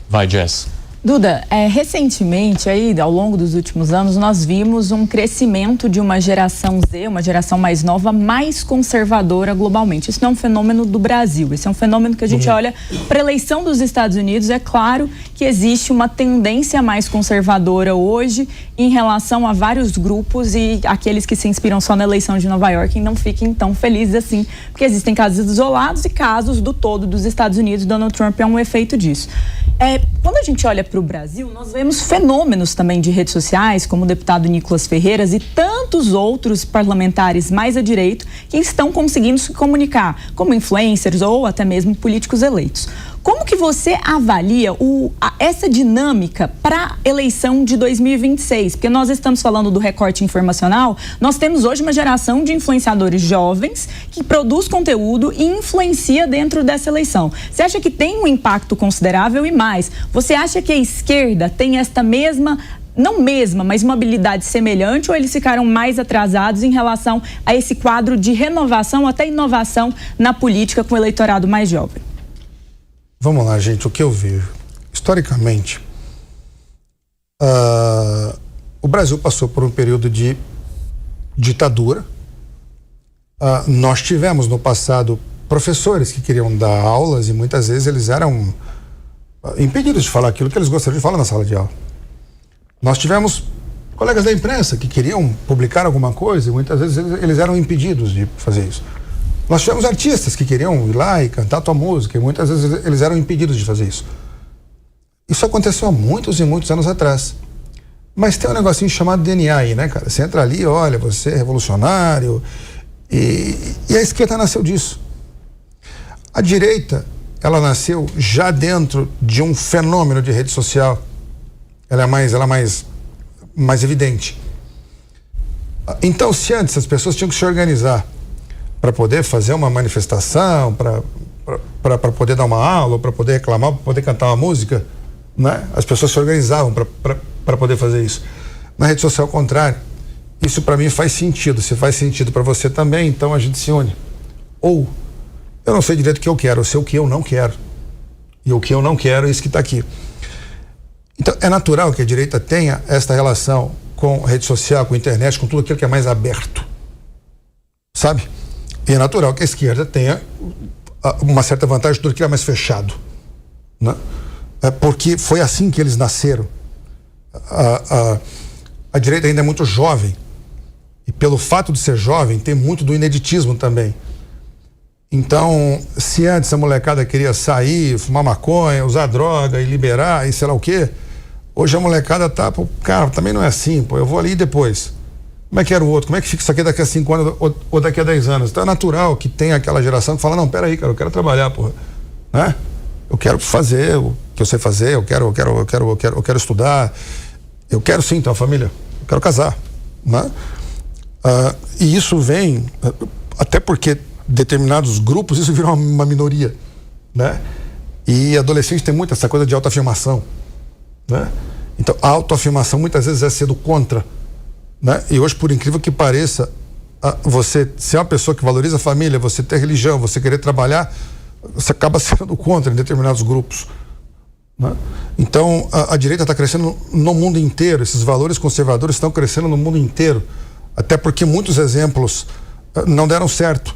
Vai, Jess. Duda, recentemente, aí, ao longo dos últimos anos, nós vimos um crescimento de uma geração Z, uma geração mais nova, mais conservadora globalmente. Isso não é um fenômeno do Brasil, esse é um fenômeno que a gente olha para a eleição dos Estados Unidos. É claro que existe uma tendência mais conservadora hoje em relação a vários grupos, e aqueles que se inspiram só na eleição de Nova York não fiquem tão felizes assim, porque existem casos isolados e casos do todo dos Estados Unidos. Donald Trump é um efeito disso. Quando a gente olha para o Brasil, nós vemos fenômenos também de redes sociais, como o deputado Nicolas Ferreiras e tantos outros parlamentares mais à direita que estão conseguindo se comunicar, como influencers ou até mesmo políticos eleitos. Como que você avalia essa dinâmica para a eleição de 2026? Porque nós estamos falando do recorte informacional, nós temos hoje uma geração de influenciadores jovens que produz conteúdo e influencia dentro dessa eleição. Você acha que tem um impacto considerável? E mais, você acha que a esquerda tem esta mesma, não mesma, mas uma habilidade semelhante, ou eles ficaram mais atrasados em relação a esse quadro de renovação, até inovação na política com o eleitorado mais jovem? Vamos lá, gente, o que eu vejo? Historicamente, o Brasil passou por um período de ditadura. Nós tivemos no passado professores que queriam dar aulas e muitas vezes eles eram impedidos de falar aquilo que eles gostariam de falar na sala de aula. Nós tivemos colegas da imprensa que queriam publicar alguma coisa e muitas vezes eles eram impedidos de fazer isso. Nós tivemos artistas que queriam ir lá e cantar tua música e muitas vezes eles eram impedidos de fazer isso. Isso aconteceu há muitos e muitos anos atrás. Mas tem um negocinho chamado DNA aí, né, cara? Você entra ali, olha, você é revolucionário, e a esquerda nasceu disso. A direita, ela nasceu já dentro de um fenômeno de rede social. Ela é mais evidente. Então, se antes as pessoas tinham que se organizar para poder fazer uma manifestação, para poder dar uma aula, para poder reclamar, para poder cantar uma música, né? As pessoas se organizavam para poder fazer isso. Na rede social, ao contrário. Isso para mim faz sentido. Se faz sentido para você também, então a gente se une. Ou, eu não sei direito o que eu quero, eu sei o que eu não quero. E o que eu não quero é isso que está aqui. Então, é natural que a direita tenha esta relação com rede social, com internet, com tudo aquilo que é mais aberto. Sabe? E é natural que a esquerda tenha uma certa vantagem de tudo aquilo que é mais fechado, né? Porque foi assim que eles nasceram. A direita ainda é muito jovem e pelo fato de ser jovem tem muito do ineditismo também. Então, se antes a molecada queria sair, fumar maconha, usar droga e liberar e sei lá o quê, hoje a molecada tá, pô, cara, também não é assim, pô, eu vou ali depois. Como é que era o outro? Como é que fica isso aqui daqui a 5 anos ou daqui a 10 anos? Então é natural que tenha aquela geração que fala, não, peraí, cara, eu quero trabalhar, porra, né? Eu quero fazer o que eu sei fazer, eu quero estudar, eu quero sim ter uma família, eu quero casar, né? E isso vem, até porque determinados grupos, isso vira uma minoria, né? E adolescente tem muito essa coisa de autoafirmação, né? Então a autoafirmação muitas vezes é cedo contra, né? E hoje, por incrível que pareça, você ser uma pessoa que valoriza a família, você ter religião, você querer trabalhar, você acaba sendo contra em determinados grupos, né? Então a direita está crescendo no mundo inteiro, esses valores conservadores estão crescendo no mundo inteiro, até porque muitos exemplos não deram certo.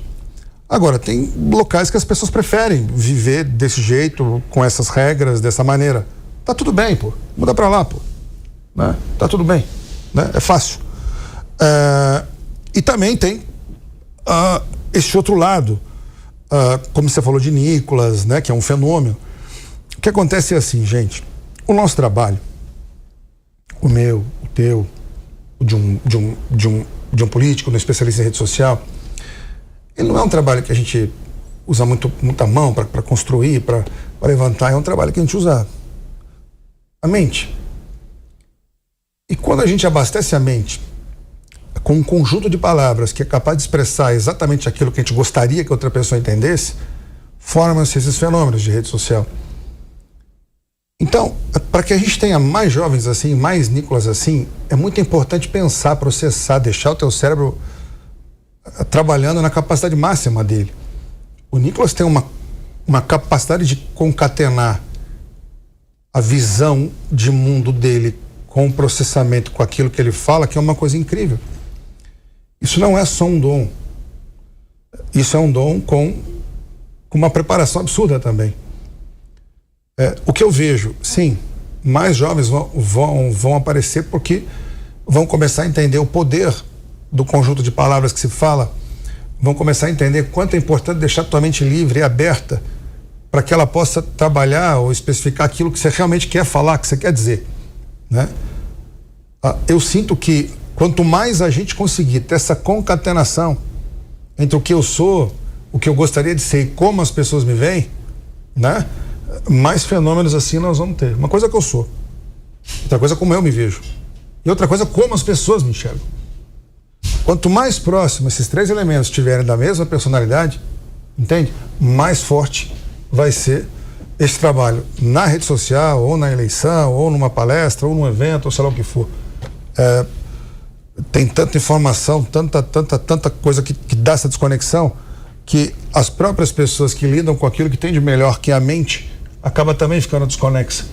Agora, tem locais que as pessoas preferem viver desse jeito, com essas regras, dessa maneira. Tá tudo bem, pô, muda pra lá, pô, né? Tá tudo bem, né? É fácil. E também tem esse outro lado, como você falou de Nicolas, né, que é um fenômeno. O que acontece é assim, gente, o nosso trabalho, o meu, o teu, o de um político, um especialista em rede social, ele não é um trabalho que a gente usa muita mão para construir, para levantar, é um trabalho que a gente usa a mente. E quando a gente abastece a mente com um conjunto de palavras que é capaz de expressar exatamente aquilo que a gente gostaria que outra pessoa entendesse, formam-se esses fenômenos de rede social. Então, para que a gente tenha mais jovens assim, mais Nicolas assim, é muito importante pensar, processar, deixar o teu cérebro trabalhando na capacidade máxima dele. O Nicolas tem uma capacidade de concatenar a visão de mundo dele com o processamento, com aquilo que ele fala, que é uma coisa incrível. Isso não é só um dom. Isso é um dom com uma preparação absurda também. O que eu vejo, sim, mais jovens vão aparecer porque vão começar a entender o poder do conjunto de palavras que se fala, vão começar a entender quanto é importante deixar tua mente livre e aberta para que ela possa trabalhar ou especificar aquilo que você realmente quer falar, que você quer dizer, né? Eu sinto que quanto mais a gente conseguir ter essa concatenação entre o que eu sou, o que eu gostaria de ser e como as pessoas me veem, né? Mais fenômenos assim nós vamos ter. Uma coisa é que eu sou, outra coisa é como eu me vejo, e outra coisa é como as pessoas me enxergam. Quanto mais próximo esses três elementos estiverem da mesma personalidade, entende? Mais forte vai ser esse trabalho na rede social, ou na eleição, ou numa palestra, ou num evento, ou sei lá o que for. Tem tanta informação, tanta coisa que dá essa desconexão, que as próprias pessoas que lidam com aquilo que tem de melhor, que é a mente, acaba também ficando desconexa.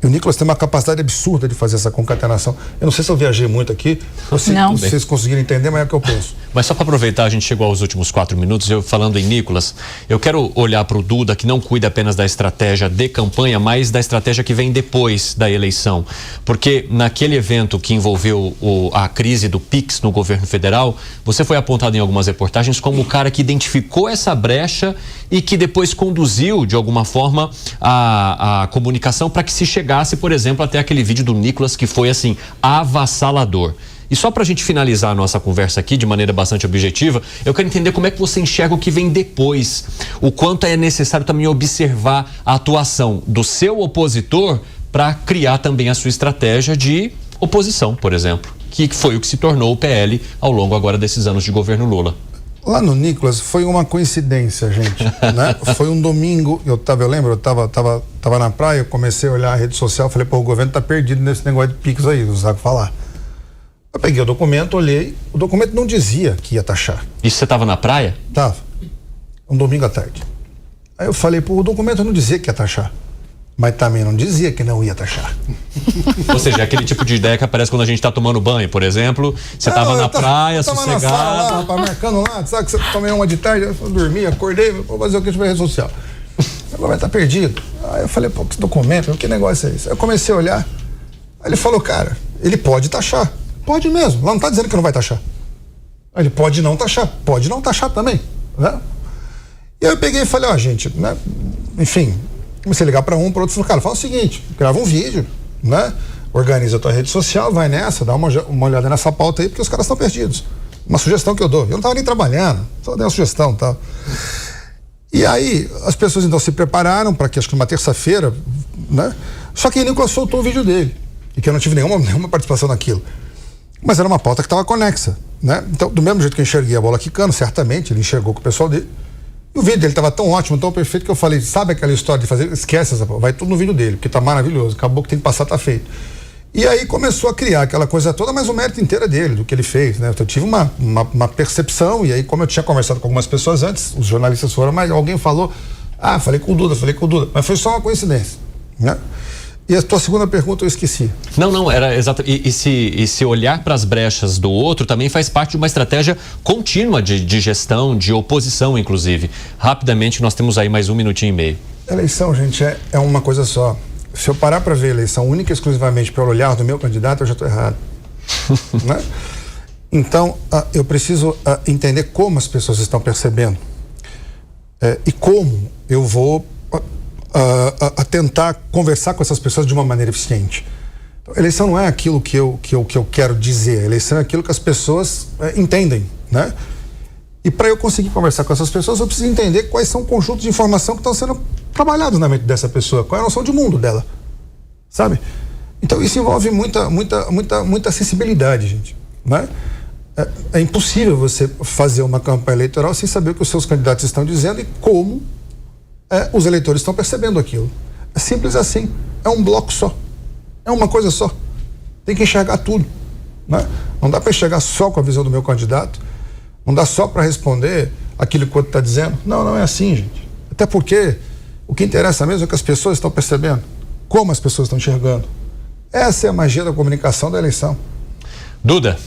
E o Nicolas tem uma capacidade absurda de fazer essa concatenação. Eu não sei se eu viajei muito aqui, ou se vocês conseguiram entender, mas é o que eu penso. Mas só para aproveitar, a gente chegou aos últimos 4 minutos, eu falando em Nicolas, eu quero olhar para o Duda, que não cuida apenas da estratégia de campanha, mas da estratégia que vem depois da eleição. Porque naquele evento que envolveu a crise do Pix no governo federal, você foi apontado em algumas reportagens como o cara que identificou essa brecha e que depois conduziu, de alguma forma, a comunicação para que se chegasse, por exemplo, até aquele vídeo do Nicolas que foi, assim, avassalador. E só para a gente finalizar a nossa conversa aqui de maneira bastante objetiva, eu quero entender como é que você enxerga o que vem depois. O quanto é necessário também observar a atuação do seu opositor para criar também a sua estratégia de oposição, por exemplo, que foi o que se tornou o PL ao longo agora desses anos de governo Lula. Lá no Nicolas foi uma coincidência, gente, né? Foi um domingo, eu lembro, eu tava na praia, eu comecei a olhar a rede social, falei, pô, o governo tá perdido nesse negócio de Pix aí, não sabe falar. Eu peguei o documento, olhei, o documento não dizia que ia taxar. Isso você tava na praia? Tava, um domingo à tarde. Aí eu falei, pô, o documento não dizia que ia taxar, mas também não dizia que não ia taxar. Ou seja, aquele tipo de ideia que aparece quando a gente tá tomando banho, por exemplo, você tava na praia, sossegado. Na sala, lá, rapaz, marcando lá, sabe que você tomei uma de tarde, eu dormi, acordei, vou fazer o que tiver rede social. Agora tá perdido. Aí eu falei, pô, que documento, que negócio é esse? Aí eu comecei a olhar, aí ele falou, cara, ele pode taxar. Pode mesmo, lá não tá dizendo que não vai taxar. Aí ele pode não taxar também, né? E aí eu peguei e falei, ó, gente, né? Enfim, comecei a ligar para um, para outro, falei, cara, fala o seguinte, grava um vídeo, né? Organiza a tua rede social, vai nessa, dá uma olhada nessa pauta aí, porque os caras estão perdidos. Uma sugestão que eu dou. Eu não estava nem trabalhando, só dei uma sugestão e tal. E aí, as pessoas então se prepararam para que, acho que uma terça-feira, né? Só que o Nicolas soltou o vídeo dele, e que eu não tive nenhuma participação naquilo. Mas era uma pauta que estava conexa, né? Então, do mesmo jeito que eu enxerguei a bola quicando, certamente, ele enxergou com o pessoal dele. E o vídeo dele estava tão ótimo, tão perfeito, que eu falei, sabe aquela história de fazer, esquece essa, vai tudo no vídeo dele, porque tá maravilhoso, acabou que tem que passar, tá feito. E aí começou a criar aquela coisa toda, mas o mérito inteiro é dele, do que ele fez, né? Eu tive uma percepção, e aí como eu tinha conversado com algumas pessoas antes, os jornalistas foram, mas alguém falou, falei com o Duda, mas foi só uma coincidência, né? E a tua segunda pergunta eu esqueci. Não, era exato. E se olhar para as brechas do outro também faz parte de uma estratégia contínua de gestão, de oposição, inclusive. Rapidamente, nós temos aí mais 1 minutinho e meio. Eleição, gente, é uma coisa só. Se eu parar para ver a eleição única e exclusivamente pelo olhar do meu candidato, eu já estou errado. Né? Então, eu preciso entender como as pessoas estão percebendo e como eu vou a tentar conversar com essas pessoas de uma maneira eficiente. Então, a eleição não é aquilo que eu quero dizer, a eleição é aquilo que as pessoas entendem, né? E para eu conseguir conversar com essas pessoas, eu preciso entender quais são o conjunto de informação que estão sendo trabalhados na mente dessa pessoa, qual é a noção de mundo dela, sabe? Então isso envolve muita sensibilidade, gente, né? É impossível você fazer uma campanha eleitoral sem saber o que os seus candidatos estão dizendo e como os eleitores estão percebendo aquilo. É simples assim, é um bloco só, é uma coisa só. Tem que enxergar tudo, né? Não dá para enxergar só com a visão do meu candidato, não dá só para responder aquilo que o outro está dizendo. Não é assim, gente. Até porque o que interessa mesmo é que as pessoas estão percebendo. como as pessoas estão enxergando. Essa é a magia da comunicação da eleição. Duda.